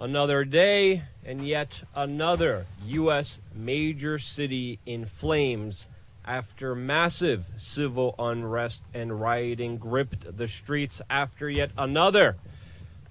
Another day, and yet another U.S. major city in flames after massive civil unrest and rioting gripped the streets after yet another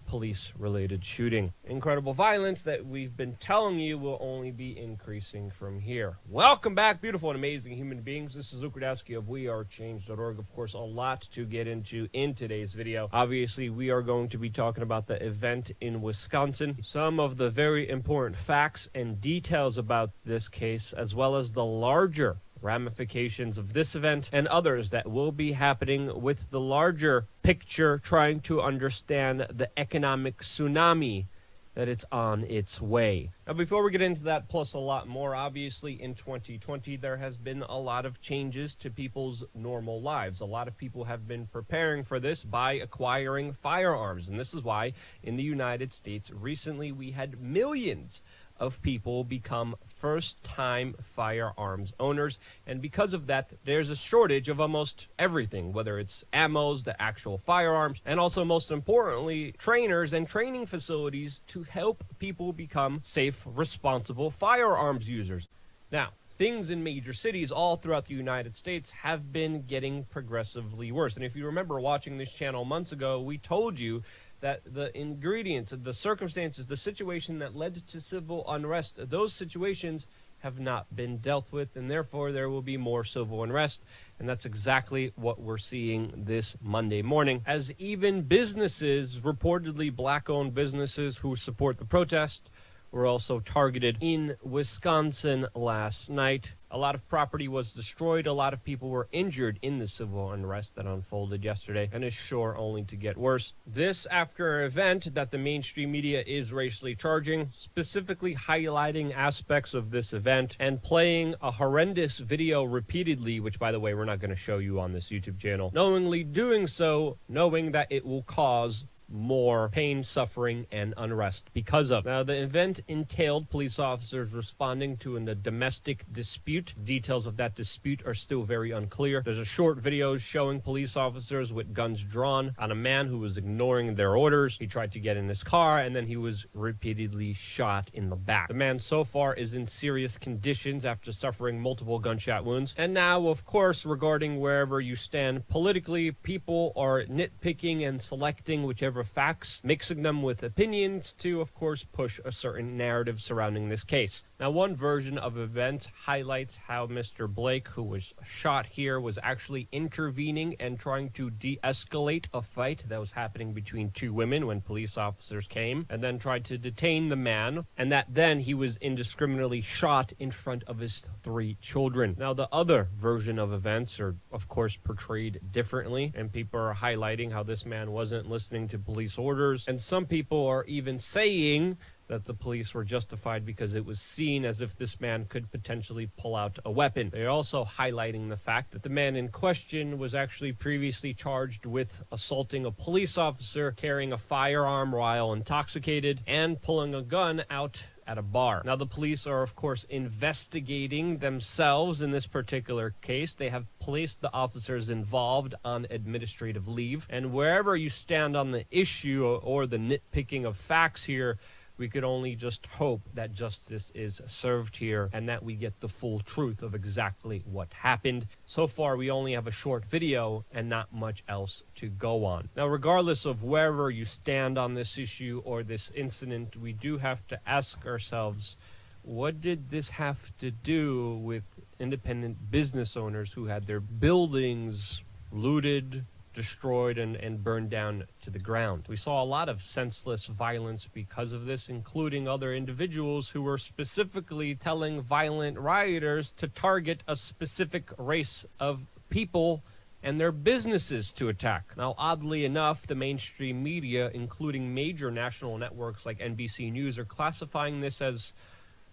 police-related shooting. Incredible violence that we've been telling you will only be increasing from here. Welcome back, beautiful and amazing human beings. This is Luke Radowski of WeAreChange.org. Of course, a lot to get into in today's video. Obviously, we are going to be talking about the event in Wisconsin, some of the very important facts and details about this case, as well as the larger ramifications of this event and others that will be happening with the larger picture, trying to understand the economic tsunami that it's on its way. Now, before we get into that, plus a lot more, obviously in 2020 there has been a lot of changes to people's normal lives. A lot of people have been preparing for this by acquiring firearms, and this is why in the United States recently we had millions of people become first-time firearms owners, and because of that there's a shortage of almost everything, whether it's ammos, the actual firearms, and also most importantly trainers and training facilities to help people become safe, responsible firearms users. Now, things in major cities all throughout the United States have been getting progressively worse, and if you remember watching this channel months ago, we told you that the ingredients, the circumstances, the situation that led to civil unrest, those situations have not been dealt with, and therefore there will be more civil unrest. And that's exactly what we're seeing this Monday morning, as even businesses, reportedly black-owned businesses who support the protest, were also targeted in Wisconsin last night. A lot of property was destroyed. A lot of people were injured in the civil unrest that unfolded yesterday and is sure only to get worse. This after an event that the mainstream media is racially charging, specifically highlighting aspects of this event and playing a horrendous video repeatedly, which by the way, we're not going to show you on this YouTube channel, knowingly doing so, knowing that it will cause more pain, suffering, and unrest because of. Now, the event entailed police officers responding to a domestic dispute. Details of that dispute are still very unclear. There's a short video showing police officers with guns drawn on a man who was ignoring their orders. He tried to get in his car, and then he was repeatedly shot in the back. The man so far is in serious conditions after suffering multiple gunshot wounds. And now, of course, regarding wherever you stand politically, people are nitpicking and selecting whichever facts, mixing them with opinions to, of course, push a certain narrative surrounding this case. Now, one version of events highlights how Mr. Blake, who was shot here, was actually intervening and trying to de-escalate a fight that was happening between two women when police officers came, and then tried to detain the man, and that then he was indiscriminately shot in front of his 3 children. Now, the other version of events are, of course, portrayed differently, and people are highlighting how this man wasn't listening to police orders, and some people are even saying that the police were justified because it was seen as if this man could potentially pull out a weapon. They're also highlighting the fact that the man in question was actually previously charged with assaulting a police officer, carrying a firearm while intoxicated, and pulling a gun out at a bar. Now, the police are, of course, investigating themselves in this particular case. They have placed the officers involved on administrative leave. And wherever you stand on the issue or the nitpicking of facts here, we could only just hope that justice is served here and that we get the full truth of exactly what happened. So far, we only have a short video and not much else to go on. Now, regardless of wherever you stand on this issue or this incident, we do have to ask ourselves, what did this have to do with independent business owners who had their buildings looted, destroyed, and burned down to the ground? We saw a lot of senseless violence because of this, including other individuals who were specifically telling violent rioters to target a specific race of people and their businesses to attack. Now, oddly enough, the mainstream media, including major national networks like NBC News, are classifying this as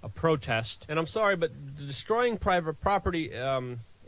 a protest. And I'm sorry, but destroying private property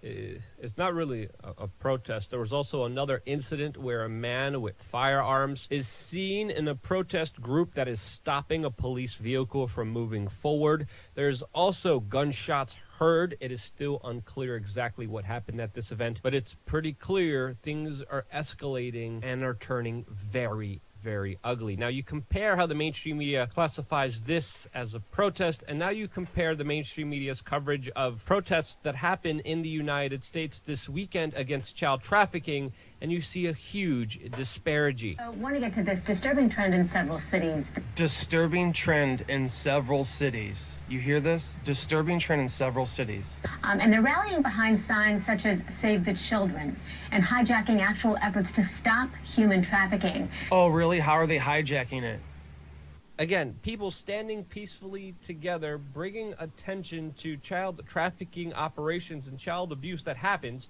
it's not really a protest. There was also another incident where a man with firearms is seen in a protest group that is stopping a police vehicle from moving forward. There's also gunshots heard. It is still unclear exactly what happened at this event, but it's pretty clear things are escalating and are turning very, very ugly. Now you compare how the mainstream media classifies this as a protest, and now you compare the mainstream media's coverage of protests that happen in the United States this weekend against child trafficking, and you see a huge disparity. I want to get to this disturbing trend in several cities. Disturbing trend in several cities. You hear this? Disturbing trend in several cities. And they're rallying behind signs such as Save the Children and hijacking actual efforts to stop human trafficking. Oh, really? How are they hijacking it? Again, people standing peacefully together, bringing attention to child trafficking operations and child abuse that happens,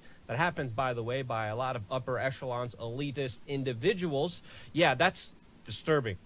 by the way, by a lot of upper echelons, elitist individuals. Yeah, that's disturbing.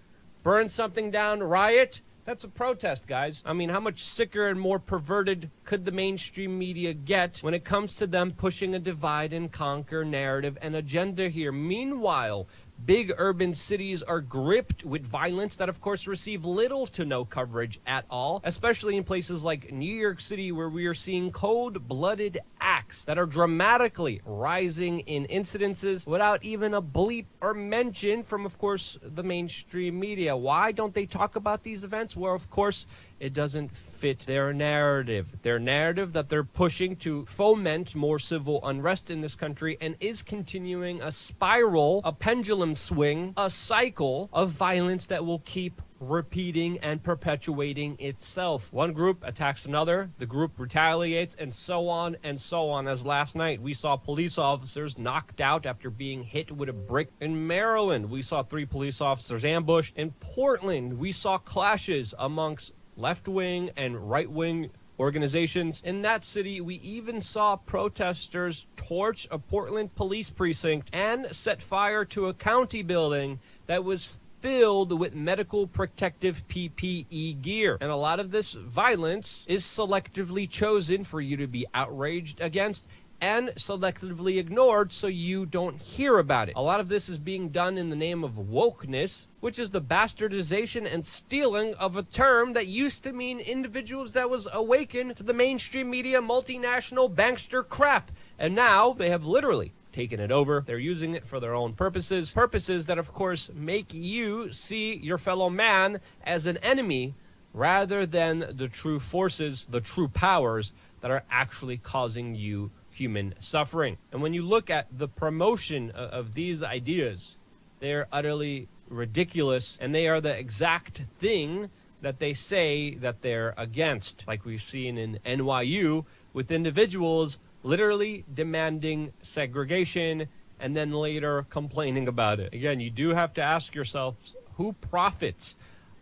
Burn something down, riot, that's a protest, guys. I mean, how much sicker and more perverted could the mainstream media get when it comes to them pushing a divide and conquer narrative and agenda here? Meanwhile, big urban cities are gripped with violence that, of course, receive little to no coverage at all, especially in places like New York City, where we are seeing cold-blooded acts that are dramatically rising in incidences without even a bleep or mention from, of course, the mainstream media. Why don't they talk about these events? Well, of course, it doesn't fit their narrative that they're pushing to foment more civil unrest in this country, and is continuing a spiral, a pendulum swing, a cycle of violence that will keep repeating and perpetuating itself. One group attacks another, the group retaliates, and so on and so on. As last night, we saw police officers knocked out after being hit with a brick in Maryland. We saw 3 police officers ambushed. In Portland, we saw clashes amongst left-wing and right-wing organizations. In that city, we even saw protesters torch a Portland police precinct and set fire to a county building that was filled with medical protective PPE gear. And a lot of this violence is selectively chosen for you to be outraged against and selectively ignored so you don't hear about it. A lot of this is being done in the name of wokeness, which is the bastardization and stealing of a term that used to mean individuals that was awakened to the mainstream media multinational bankster crap. And now they have literally taken it over. They're using it for their own purposes that, of course, make you see your fellow man as an enemy rather than the true forces, the true powers that are actually causing you human suffering. And when you look at the promotion of these ideas, they're utterly ridiculous, and they are the exact thing that they say that they're against, like we've seen in NYU with individuals literally demanding segregation and then later complaining about it. Again, you do have to ask yourselves, who profits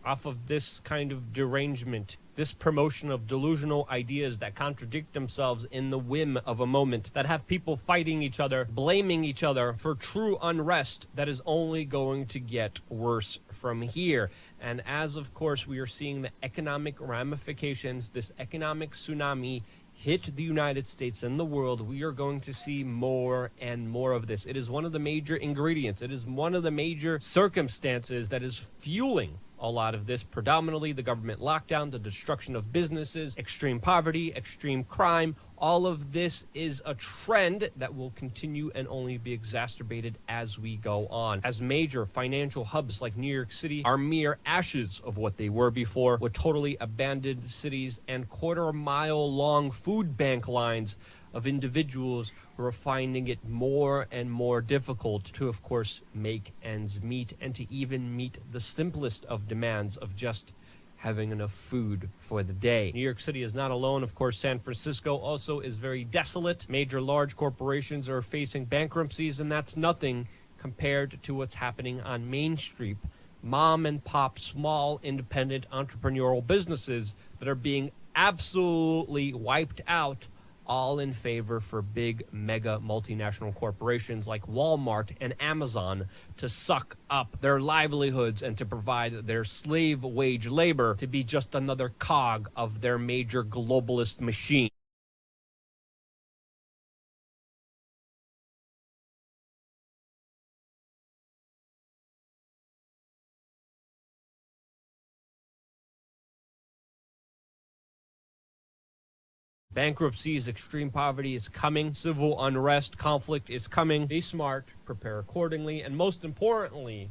off of this kind of derangement, this promotion of delusional ideas that contradict themselves in the whim of a moment, that have people fighting each other, blaming each other for true unrest that is only going to get worse from here? And as, of course, we are seeing the economic ramifications, this economic tsunami hit the United States and the world, we are going to see more and more of this. It is one of the major ingredients. It is one of the major circumstances that is fueling a lot of this, predominantly the government lockdown, the destruction of businesses, extreme poverty, extreme crime. All of this is a trend that will continue and only be exacerbated as we go on, as major financial hubs like New York City are mere ashes of what they were before, with totally abandoned cities and quarter-mile-long food bank lines of individuals who are finding it more and more difficult to, of course, make ends meet, and to even meet the simplest of demands of just having enough food for the day. New York City is not alone. Of course, San Francisco also is very desolate. Major large corporations are facing bankruptcies, and that's nothing compared to what's happening on Main Street. Mom and pop, small, independent entrepreneurial businesses that are being absolutely wiped out, all in favor for big mega multinational corporations like Walmart and Amazon to suck up their livelihoods and to provide their slave wage labor to be just another cog of their major globalist machine. Bankruptcies, extreme poverty is coming. Civil unrest, conflict is coming. Be smart, prepare accordingly, and most importantly,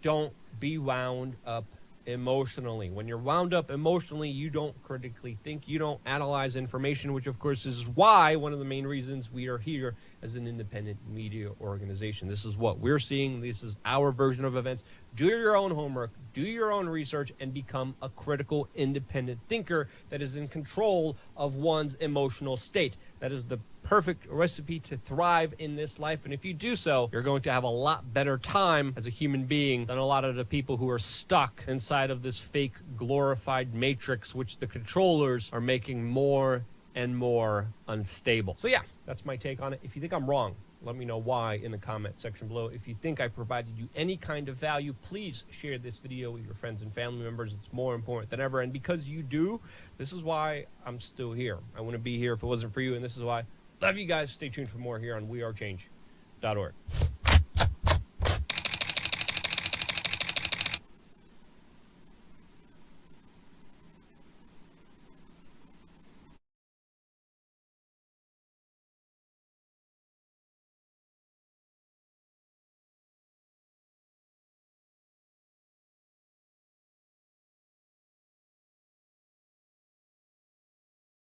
don't be wound up emotionally. When you're wound up emotionally, you don't critically think, you don't analyze information, which of course is why one of the main reasons we are here as an independent media organization. This is what we're seeing. This is our version of events. Do your own homework, do your own research, and become a critical, independent thinker that is in control of one's emotional state. That is the perfect recipe to thrive in this life. And if you do so, you're going to have a lot better time as a human being than a lot of the people who are stuck inside of this fake glorified matrix, which the controllers are making more and more unstable. So yeah, that's my take on it. If you think I'm wrong, let me know why in the comment section below. If you think I provided you any kind of value, please share this video with your friends and family members. It's more important than ever. And because you do, this is why I'm still here. I wouldn't be here if it wasn't for you. And this is why. Love you guys. Stay tuned for more here on wearechange.org.